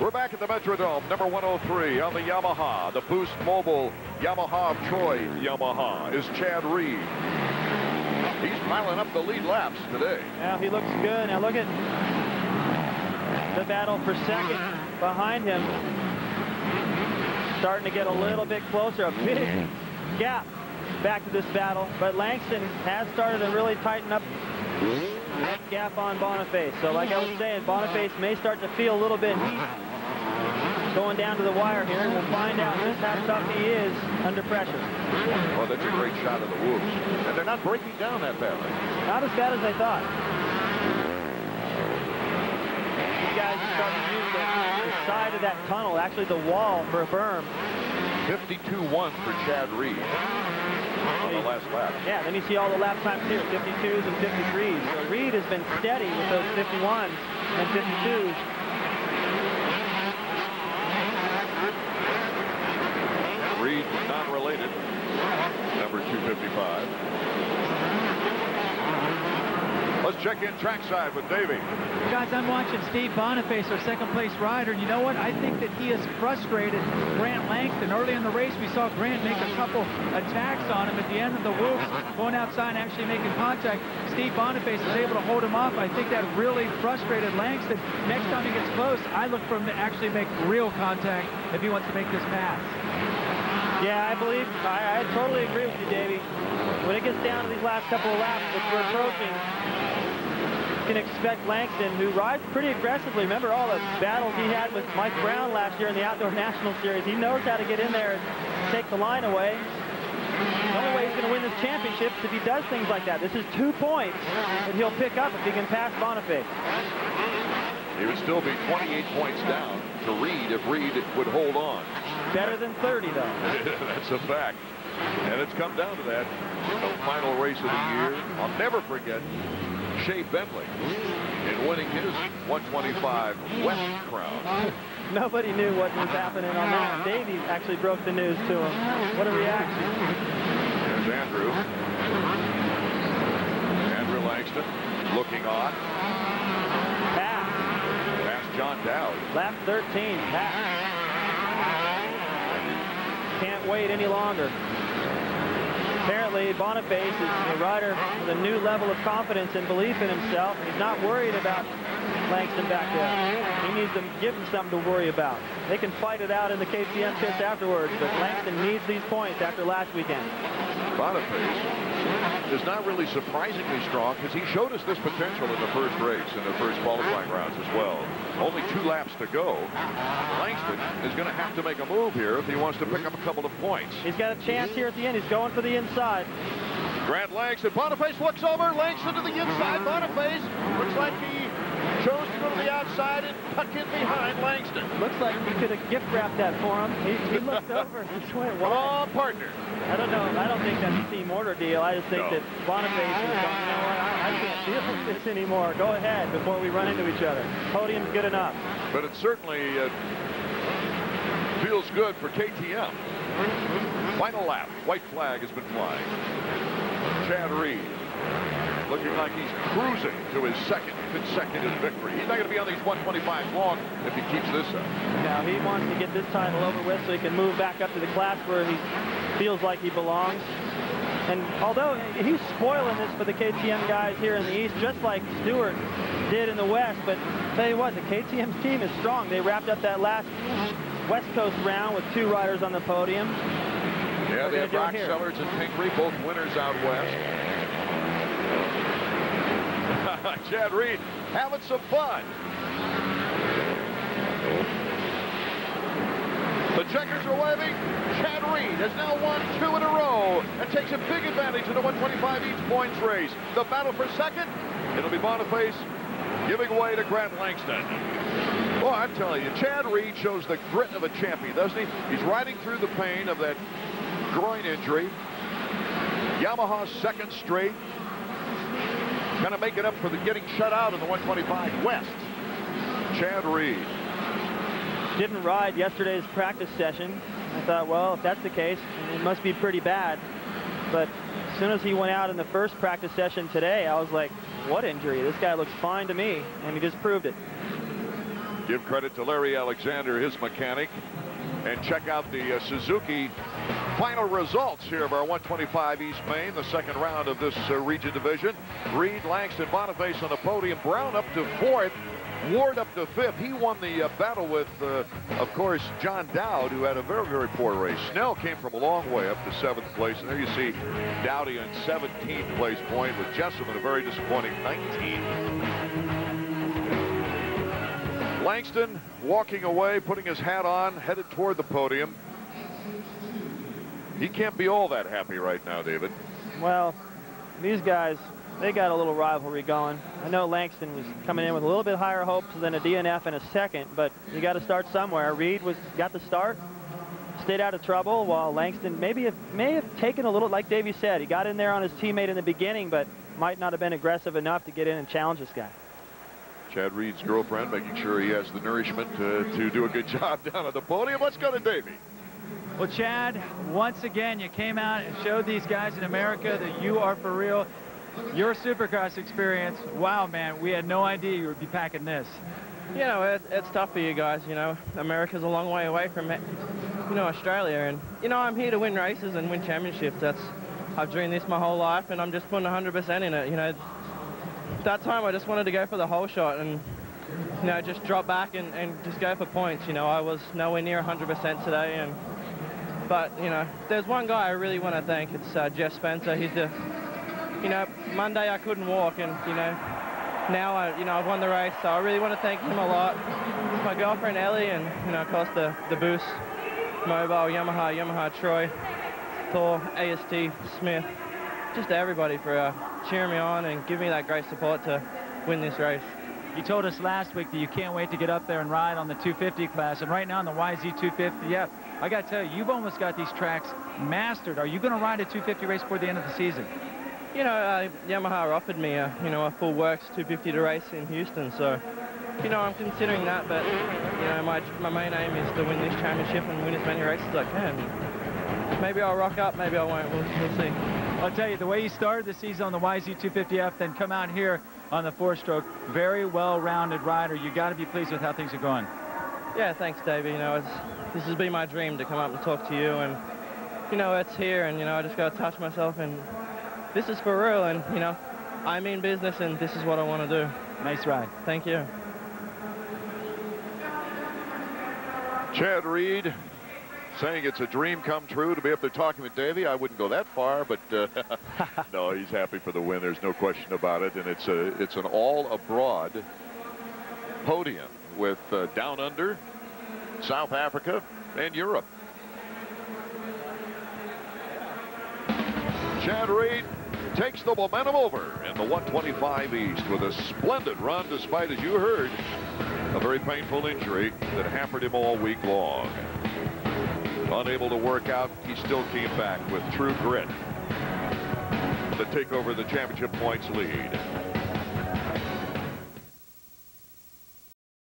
We're back at the Metrodome, number 103 on the Yamaha. The Boost Mobile Yamaha of Troy Yamaha is Chad Reed. He's piling up the lead laps today. Now he looks good. Now look at the battle for second behind him. Starting to get a little bit closer. A big gap back to this battle. But Langston has started to really tighten up that gap on Boniface. So like I was saying, Boniface may start to feel a little bit heat going down to the wire here. We'll find out just how tough he is under pressure. Well, that's a great shot of the whoops. And they're not breaking down that badly. Not as bad as I thought. You guys are starting to use the side of that tunnel, actually the wall, for a berm. 52-1 for Chad Reed on the last lap. Yeah, then you see all the lap times here, 52s and 53s. So Reed has been steady with those 51s and 52s. Reed, non-related, number 255. Let's check in trackside with Davey. Guys, I'm watching Steve Boniface, our second-place rider, and you know what? I think that he has frustrated Grant Langston. Early in the race, we saw Grant make a couple attacks on him at the end of the whoops, going outside and actually making contact. Steve Boniface is able to hold him off. I think that really frustrated Langston. Next time he gets close, I look for him to actually make real contact if he wants to make this pass. Yeah, I totally agree with you, Davey. When it gets down to these last couple of laps, which we're approaching, you can expect Langston, who rides pretty aggressively. Remember all the battles he had with Mike Brown last year in the Outdoor National Series. He knows how to get in there and take the line away. The only way he's going to win this championship is if he does things like that. This is 2 points that he'll pick up if he can pass Boniface. He would still be 28 points down to Reed if Reed would hold on. Better than 30, though. That's a fact. And it's come down to that. The final race of the year. I'll never forget Shea Bentley in winning his 125 West crown. Nobody knew what was happening on that. Davey actually broke the news to him. What a reaction. There's Andrew. Andrew Langston looking on. Past John Dowd. Lap 13. Pass. Can't wait any longer. Apparently, Boniface is a rider with a new level of confidence and belief in himself. He's not worried about Langston back there. He needs to give him something to worry about. They can fight it out in the KTM pits afterwards, but Langston needs these points after last weekend. Boniface is not really surprisingly strong because he showed us this potential in the first race, in the first qualifying rounds as well. Only 2 laps to go. Langston is going to have to make a move here if he wants to pick up a couple of points. He's got a chance here at the end. He's going for the inside. Grant Langston. Boniface looks over. Langston to the inside. Boniface looks like he chose to go to the outside and tuck in behind Langston. Looks like we could have gift wrapped that for him. He looked over. He just went wide. Oh, partner. I don't know. I don't think that's a team order deal. I just think that Boniface is going, you know what, I can't deal with this anymore. Go ahead before we run into each other. Podium's good enough. But it certainly feels good for KTM. Final lap. White flag has been flying. Chad Reed looking like he's cruising to his second consecutive victory. He's not going to be on these 125s long if he keeps this up. Now he wants to get this title over with so he can move back up to the class where he feels like he belongs. And although he's spoiling this for the KTM guys here in the East, just like Stewart did in the West, but tell you what, the KTM team is strong. They wrapped up that last West Coast round with 2 riders on the podium. Yeah, they have Brock Sellers and Pingree, both winners out west. Chad Reed having some fun. The checkers are waving. Chad Reed has now won 2 in a row and takes a big advantage in the 125 each points race. The battle for second, it'll be Boniface giving way to Grant Langston. Well, I'm telling you, Chad Reed shows the grit of a champion, doesn't he? He's riding through the pain of that groin injury. Yamaha's second straight. Kind of making up for the getting shut out in the 125 West. Chad Reed. Didn't ride yesterday's practice session. I thought, well, if that's the case, it must be pretty bad. But as soon as he went out in the first practice session today, I was like, what injury? This guy looks fine to me, and he just proved it. Give credit to Larry Alexander, his mechanic. And check out the Suzuki final results here of our 125 East Main, the second round of this region division. Reed, Langston, Boniface on the podium. Brown up to 4th. Ward up to 5th. He won the battle with, of course, John Dowd, who had a very, very poor race. Snell came from a long way up to 7th place. And there you see Dowdy on 17th place point with Jessamine a very disappointing 19th. Langston walking away, putting his hat on, headed toward the podium. He can't be all that happy right now, David. Well, these guys, they got a little rivalry going. I know Langston was coming in with a little bit higher hopes than a DNF in a second, but you got to start somewhere. Reed got the start, stayed out of trouble, while Langston may have taken a little, like Davey said, he got in there on his teammate in the beginning, but might not have been aggressive enough to get in and challenge this guy. Chad Reed's girlfriend making sure he has the nourishment to do a good job down at the podium. Let's go to Davey. Well, Chad, once again, you came out and showed these guys in America that you are for real. Your Supercross experience, wow, man, we had no idea you would be packing this. You know, it's tough for you guys, you know. America's a long way away from, you know, Australia. And, you know, I'm here to win races and win championships. I've dreamed this my whole life, and I'm just putting 100% in it, you know. That time I just wanted to go for the whole shot and, you know, just drop back and just go for points. You know, I was nowhere near 100% today. But, you know, there's one guy I really want to thank. It's Jeff Spencer. He's the, you know, Monday I couldn't walk, and, you know, now I've won the race. So I really want to thank him a lot. My girlfriend Ellie, and, you know, of course the Boost, Mobile, Yamaha, Troy, Thor, AST, Smith, just everybody for cheering me on and giving me that great support to win this race. You told us last week that you can't wait to get up there and ride on the 250 class, and right now on the YZ 250, yeah, I got to tell you, you've almost got these tracks mastered. Are you going to ride a 250 race before the end of the season? You know, Yamaha offered me you know, a full works 250 to race in Houston, so, you know, I'm considering that, but, you know, my main aim is to win this championship and win as many races as I can. Maybe I'll rock up, maybe I won't, we'll see. I'll tell you, the way you started the season on the YZ 250F, then come out here on the 4-stroke, very well-rounded rider. You got to be pleased with how things are going. Yeah, thanks, Davey. You know, this has been my dream to come up and talk to you, and, you know, it's here, and, you know, I just got to touch myself, and this is for real, and, you know, I'm in business, and this is what I want to do. Nice ride. Thank you. Chad Reed saying it's a dream come true to be up there talking with Davey. I wouldn't go that far, but no, he's happy for the win. There's no question about it, and it's an all-abroad podium with Down Under, South Africa, and Europe. Chad Reed takes the momentum over in the 125 East with a splendid run, despite, as you heard, a very painful injury that hampered him all week long. Unable to work out, he still came back with true grit to take over the championship points lead.